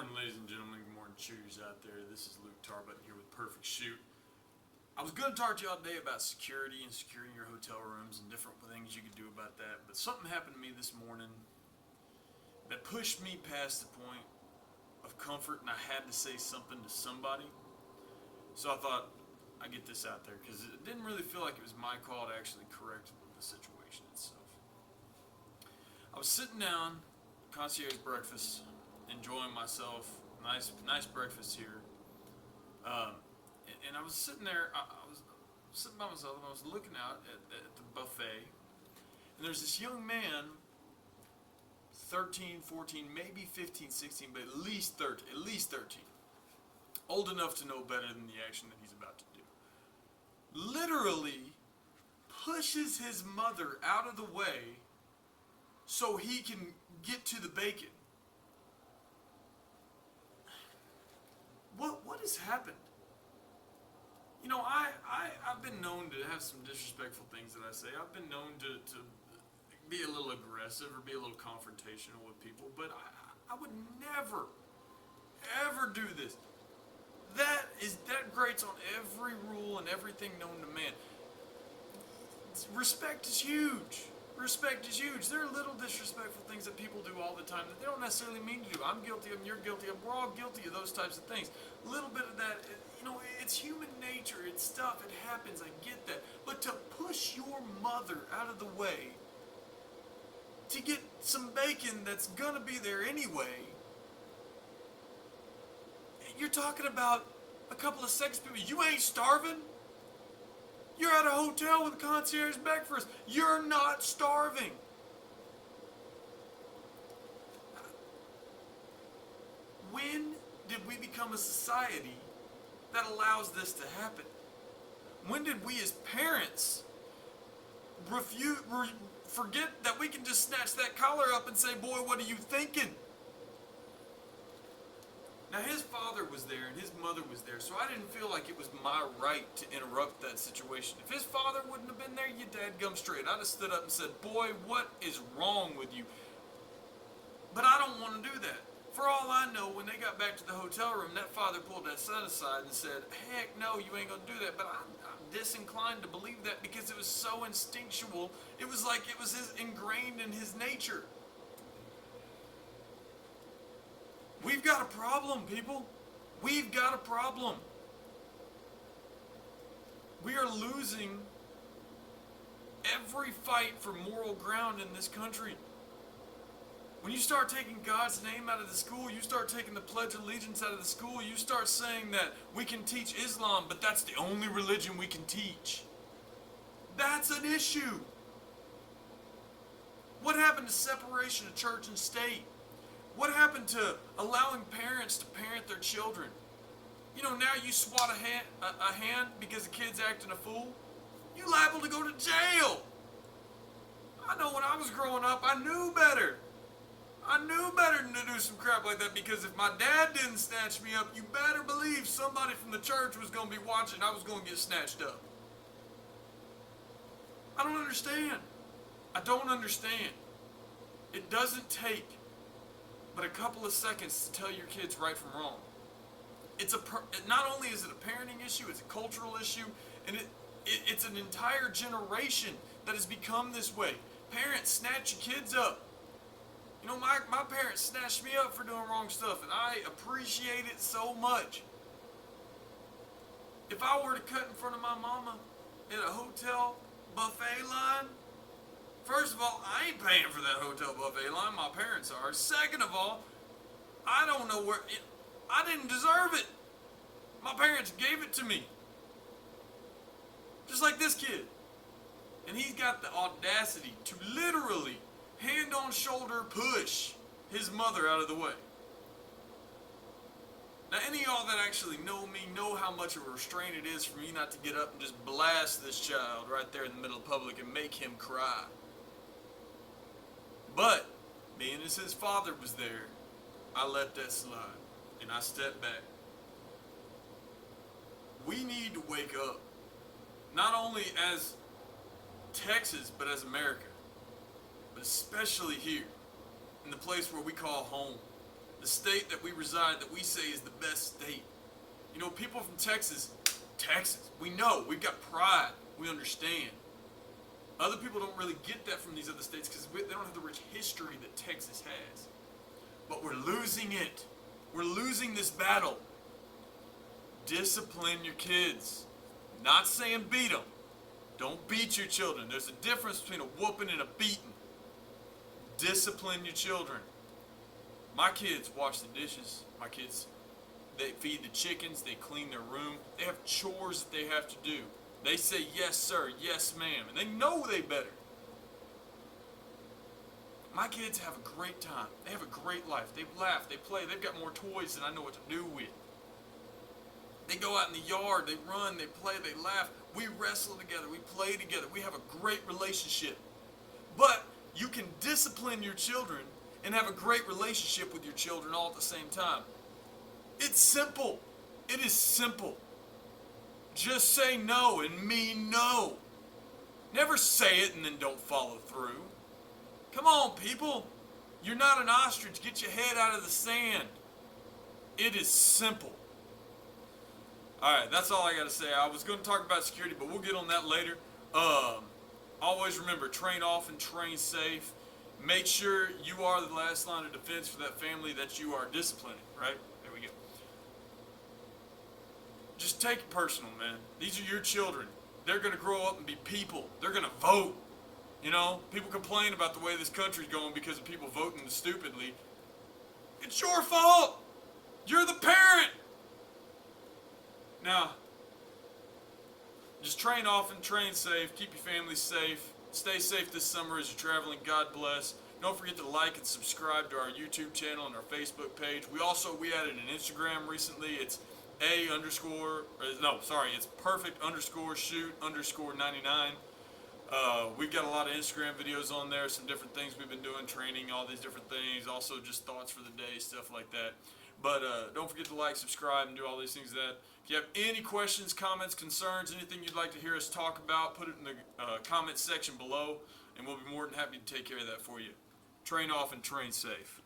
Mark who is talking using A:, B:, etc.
A: morning, ladies and gentlemen. Good morning, shooters out there. This is Luke Tarbutton here with Perfect Shoot. I was going to talk to you all today about security and securing your hotel rooms and different things you could do about that, but something happened to me this morning that pushed me past the point of comfort, and I had to say something to somebody. So I thought I'd get this out there because it didn't really feel like it was my call to actually correct the situation itself. I was sitting down, concierge breakfast, enjoying myself, nice breakfast here. And I was sitting there, I was sitting by myself, and I was looking out at the buffet, and there's this young man, 13, 14, maybe 15, 16, but at least 13, old enough to know better than the action that he's about to do. Literally pushes his mother out of the way so he can get to the bacon. What has happened? You know, I've been known to have some disrespectful things that I say. I've been known to be a little aggressive or be a little confrontational with people, but I would never, ever do this. That grates on every rule and everything known to man. Respect is huge. Respect is huge. There are little disrespectful things that people do all the time that they don't necessarily mean to do. I'm guilty of them, you're guilty of them, we're all guilty of those types of things. A little bit of that, you know, it's human nature, it's stuff, it happens, I get that. But to push your mother out of the way to get some bacon that's gonna be there anyway, you're talking about a couple of sex people. You ain't starving. You're at a hotel with a concierge breakfast. You're not starving. When did we become a society that allows this to happen? When did we as parents forget that we can just snatch that collar up and say, boy, what are you thinking? Now, his father was there and his mother was there, so I didn't feel like it was my right to interrupt that situation. If his father wouldn't have been there, you dadgum straight. I'd have stood up and said, boy, what is wrong with you? But I don't want to do that. For all I know, when they got back to the hotel room, that father pulled that son aside and said, heck no, you ain't going to do that. But I'm disinclined to believe that because it was so instinctual. It was like it was ingrained in his nature. We've got a problem, people. We've got a problem. We are losing every fight for moral ground in this country. When you start taking God's name out of the school, you start taking the Pledge of Allegiance out of the school, you start saying that we can teach Islam, but that's the only religion we can teach. That's an issue. What happened to separation of church and state? What happened to allowing parents to parent their children? You know, now you swat a hand because the kid's acting a fool. You liable to go to jail. I know when I was growing up, I knew better. I knew better than to do some crap like that because if my dad didn't snatch me up, you better believe somebody from the church was going to be watching. I was going to get snatched up. I don't understand. I don't understand. It doesn't take but a couple of seconds to tell your kids right from wrong. Not only is it a parenting issue, it's a cultural issue, and it's an entire generation that has become this way. Parents, snatch your kids up. You know, my parents snatched me up for doing wrong stuff, and I appreciate it so much. If I were to cut in front of my mama at a hotel buffet line, first of all, I ain't paying for that hotel buffet line. My parents are. Second of all, I don't know I didn't deserve it. My parents gave it to me. Just like this kid. And he's got the audacity to literally hand on shoulder push his mother out of the way. Now, any of y'all that actually know me know how much of a restraint it is for me not to get up and just blast this child right there in the middle of public and make him cry. But, being as his father was there, I let that slide, and I stepped back. We need to wake up, not only as Texas, but as America, but especially here, in the place where we call home, the state that we reside, that we say is the best state. You know, people from Texas, we know, we've got pride, we understand. Other people don't really get that from these other states because they don't have the rich history that Texas has. But we're losing it. We're losing this battle. Discipline your kids. Not saying beat them. Don't beat your children. There's a difference between a whooping and a beating. Discipline your children. My kids wash the dishes. My kids, they feed the chickens. They clean their room. They have chores that they have to do. They say, yes, sir, yes, ma'am. And they know they better. My kids have a great time. They have a great life. They laugh. They play. They've got more toys than I know what to do with. They go out in the yard. They run. They play. They laugh. We wrestle together. We play together. We have a great relationship. But you can discipline your children and have a great relationship with your children all at the same time. It's simple. It is simple. Just say no and mean no. Never say it and then don't follow through. Come on, people. You're not an ostrich. Get your head out of the sand. It is simple. Alright, that's all I got to say. I was going to talk about security, but we'll get on that later. Always remember, train often, train safe. Make sure you are the last line of defense for that family that you are disciplining, right? There we go. Just take it personal, man. These are your children. They're going to grow up and be people. They're going to vote. You know, people complain about the way this country's going because of people voting stupidly. It's your fault. You're the parent. Now, just train often, train safe, keep your family safe. Stay safe this summer as you're traveling. God bless. Don't forget to like and subscribe to our YouTube channel and our Facebook page. We added an Instagram recently. It's it's perfect_shoot_99. We've got a lot of Instagram videos on there, some different things we've been doing, training, all these different things, also just thoughts for the day, stuff like that. But don't forget to like, subscribe, and do all these things. That if you have any questions, comments, concerns, anything you'd like to hear us talk about, put it in the comment section below, and we'll be more than happy to take care of that for you. Train off and train safe.